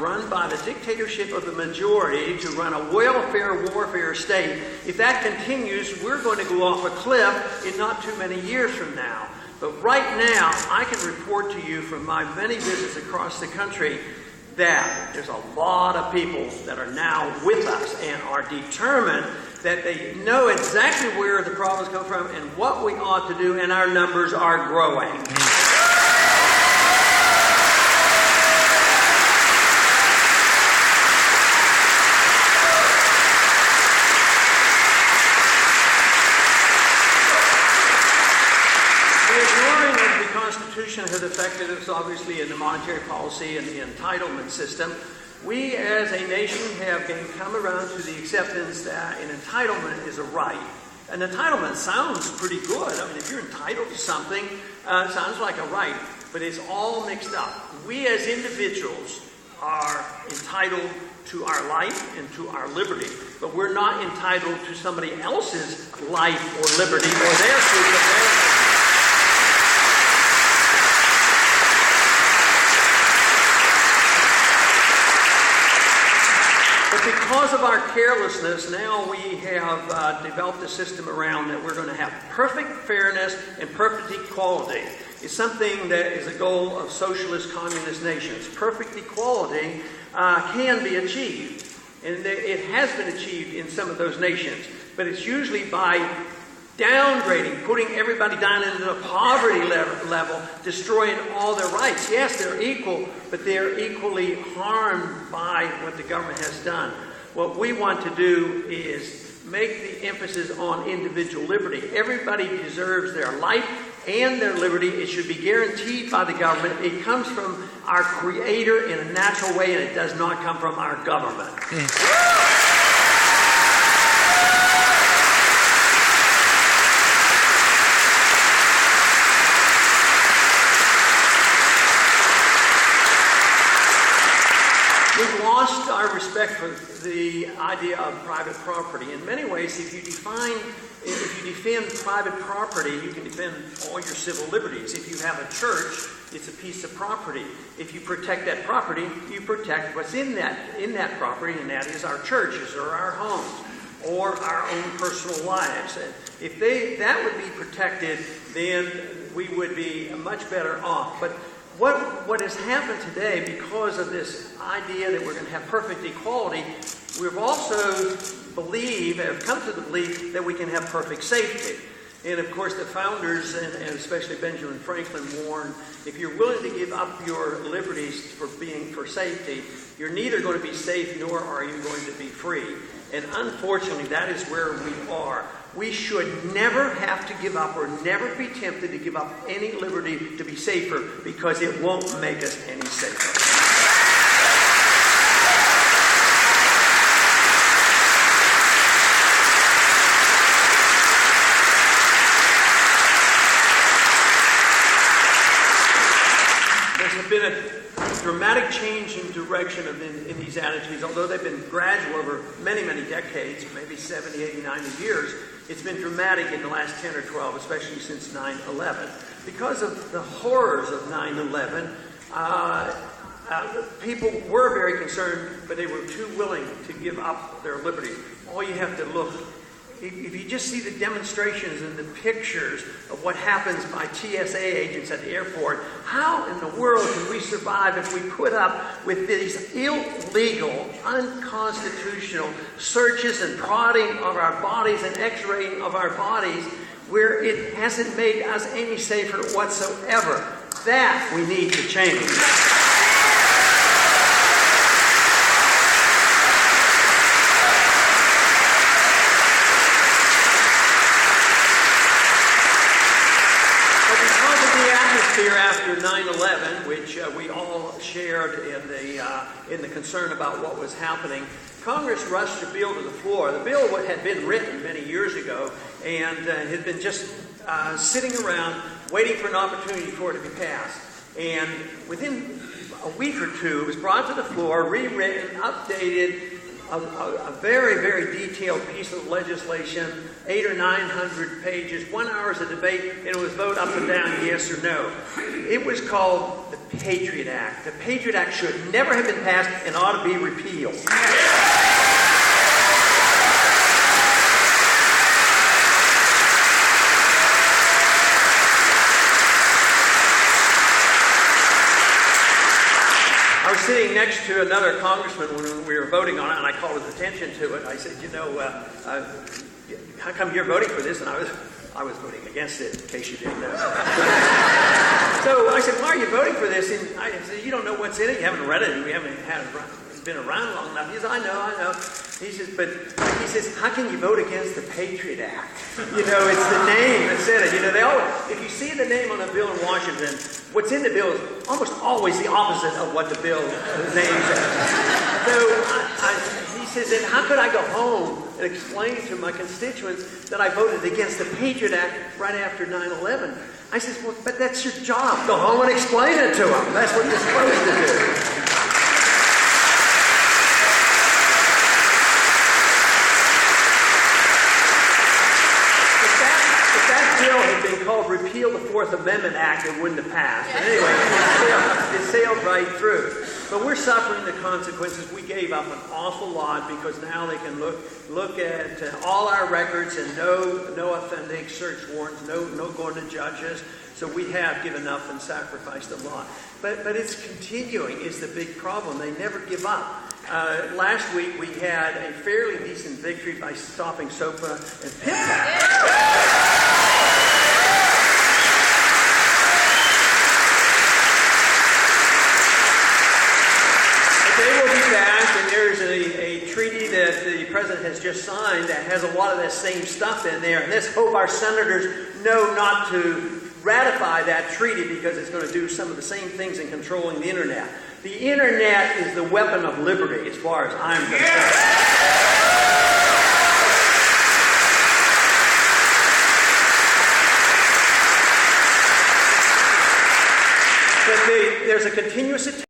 run by the dictatorship of the majority to run a welfare warfare state, if that continues, we're going to go off a cliff in not too many years from now. But right now, I can report to you from my many visits across the country that there's a lot of people that are now with us and are determined that they know exactly where the problems come from and what we ought to do, and our numbers are growing. Has affected us obviously in the monetary policy and the entitlement system. We as a nation have come around to the acceptance that an entitlement is a right. An entitlement sounds pretty good. I mean, if you're entitled to something, it sounds like a right, but it's all mixed up. We as individuals are entitled to our life and to our liberty, but we're not entitled to somebody else's life or liberty or their freedom of their life. Because of our carelessness, now we have developed a system around that we're going to have perfect fairness and perfect equality. It's something that is a goal of socialist communist nations. Perfect equality can be achieved, and it has been achieved in some of those nations, but it's usually by downgrading, putting everybody down into the poverty level, destroying all their rights. Yes, they're equal, but they're equally harmed by what the government has done. What we want to do is make the emphasis on individual liberty. Everybody deserves their life and their liberty. It should be guaranteed by the government. It comes from our Creator in a natural way, and it does not come from our government. We've lost our respect for the idea of private property. In many ways, if you defend private property, you can defend all your civil liberties. If you have a church, it's a piece of property. If you protect that property, you protect what's in that property, and that is our churches or our homes or our own personal lives. And if that would be protected, then we would be much better off. But what has happened today, because of this idea that we're going to have perfect equality, we've also have come to the belief that we can have perfect safety. And of course the founders, and especially Benjamin Franklin, warned, if you're willing to give up your liberties for safety, you're neither going to be safe nor are you going to be free. And unfortunately, that is where we are. We should never have to give up or never be tempted to give up any liberty to be safer, because it won't make us any safer. There's been a dramatic change in direction in these attitudes, although they've been gradual over many, many decades, maybe 70, 80, 90 years. It's been dramatic in the last 10 or 12, especially since 9/11. Because of the horrors of 9/11, people were very concerned, but they were too willing to give up their liberty. All you have to look, if you just see the demonstrations and the pictures of what happens by TSA agents at the airport, how in the world can we survive if we put up with these illegal, unconstitutional searches and prodding of our bodies and x-raying of our bodies, where it hasn't made us any safer whatsoever? That we need to change. After 9/11, which we all shared in the concern about what was happening, Congress rushed the bill to the floor. The bill had been written many years ago and had been just sitting around waiting for an opportunity for it to be passed. And within a week or two, it was brought to the floor, rewritten, updated, a very, very detailed piece of legislation, 800 or 900 pages, 1 hour of debate, and it was vote up and down, yes or no. It was called the Patriot Act. The Patriot Act should never have been passed and ought to be repealed. I was sitting next to another congressman when we were voting on it, and I called his attention to it. I said, you know, how come you're voting for this? And I was voting against it, in case you didn't know. So I said, why are you voting for this? And I said, you don't know what's in it. You haven't read it. We haven't had it. It's been around long enough. He says, I know. He says, how can you vote against the Patriot Act? You know, it's the name that said it. You know, they always, if you see the name on a bill in Washington, what's in the bill is almost always the opposite of what the bill name says. So he says, then how could I go home and explain to my constituents that I voted against the Patriot Act right after 9/11? I says, well, but that's your job. Go home and explain it to them. That's what you're supposed to do. Called Repeal the Fourth Amendment Act, it wouldn't have passed. But anyway, it sailed right through. But we're suffering the consequences. We gave up an awful lot because now they can look at all our records and no authentic search warrants, no going to judges. So we have given up and sacrificed a lot. But it's continuing is the big problem. They never give up. Last week we had a fairly decent victory by stopping SOPA and PIMPAC. There's a treaty that the president has just signed that has a lot of that same stuff in there. And let's hope our senators know not to ratify that treaty because it's going to do some of the same things in controlling the internet. The internet is the weapon of liberty as far as I'm concerned. But there's a continuous attempt